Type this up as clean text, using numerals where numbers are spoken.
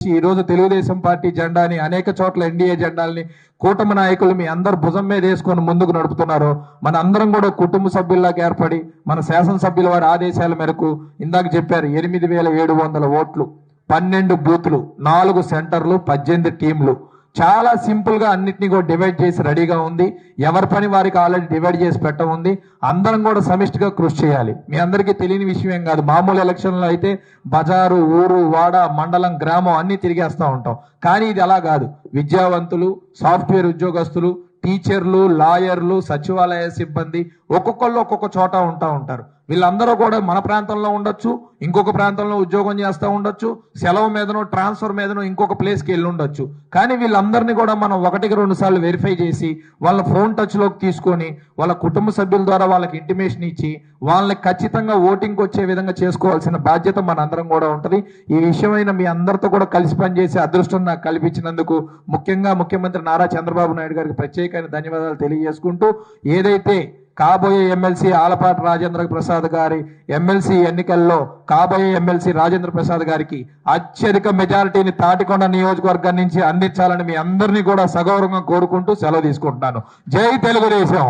ఈ రోజు తెలుగుదేశం పార్టీ జెండాని అనేక చోట్ల ఎన్డీఏ జెండాల్ని కూటమి నాయకులు మీ అందరు భుజం మీద వేసుకొని ముందుకు నడుపుతున్నారు. మన అందరం కూడా కుటుంబ సభ్యుల్లాగా ఏర్పడి మన శాసనసభ్యుల వారి ఆదేశాల మేరకు ఇందాక చెప్పారు 8,700 ఓట్లు, 12 బూత్లు, 4 సెంటర్లు, 18 టీంలు. చాలా సింపుల్ గా అన్నిటినీ కూడా డివైడ్ చేసి రెడీగా ఉంది. ఎవరి పని వారికి ఆల్రెడీ డివైడ్ చేసి పెట్ట ఉంది. అందరం కూడా సమిష్టిగా కృషి చేయాలి. మీ అందరికీ తెలియని విషయం ఏం కాదు. మామూలు ఎలక్షన్లో అయితే బజారు, ఊరు, వాడ, మండలం, గ్రామం అన్ని తిరిగేస్తూ ఉంటాం. కానీ ఇది అలా కాదు. విద్యావంతులు, సాఫ్ట్వేర్ ఉద్యోగస్తులు, టీచర్లు, లాయర్లు, సచివాలయ సిబ్బంది ఒక్కొక్కళ్ళు ఒక్కొక్క చోట ఉంటారు. వీళ్ళందరూ కూడా మన ప్రాంతంలో ఉండొచ్చు, ఇంకొక ప్రాంతంలో ఉద్యోగం చేస్తూ ఉండొచ్చు, సెలవు మీదనో ట్రాన్స్ఫర్ మీదనో ఇంకొక ప్లేస్కి వెళ్ళి ఉండొచ్చు. కానీ వీళ్ళందరినీ కూడా మనం 1-2 సార్లు వెరిఫై చేసి వాళ్ళ ఫోన్ టచ్ లోకి తీసుకొని వాళ్ళ కుటుంబ సభ్యుల ద్వారా వాళ్ళకి ఇంటిమేషన్ ఇచ్చి వాళ్ళని ఖచ్చితంగా ఓటింగ్కి వచ్చే విధంగా చేసుకోవాల్సిన బాధ్యత మనందరం కూడా ఉంటుంది. ఈ విషయమైన మీ అందరితో కూడా కలిసి పనిచేసే అదృష్టం నాకు కల్పించినందుకు ముఖ్యంగా ముఖ్యమంత్రి నారా చంద్రబాబు నాయుడు గారికి ప్రత్యేకమైన ధన్యవాదాలు తెలియజేసుకుంటూ, ఏదైతే కాబోయే ఎమ్మెల్సీ ఆలపాటి రాజేంద్ర ప్రసాద్ గారి ఎమ్మెల్సీ ఎన్నికల్లో కాబోయే ఎమ్మెల్సీ రాజేంద్ర ప్రసాద్ గారికి అత్యధిక మెజారిటీని తాటికొండ నియోజకవర్గం నుంచి అందించాలని మీ అందరినీ కూడా సగౌరవంగా కోరుకుంటూ సెలవు తీసుకుంటున్నాను. జై తెలుగుదేశం.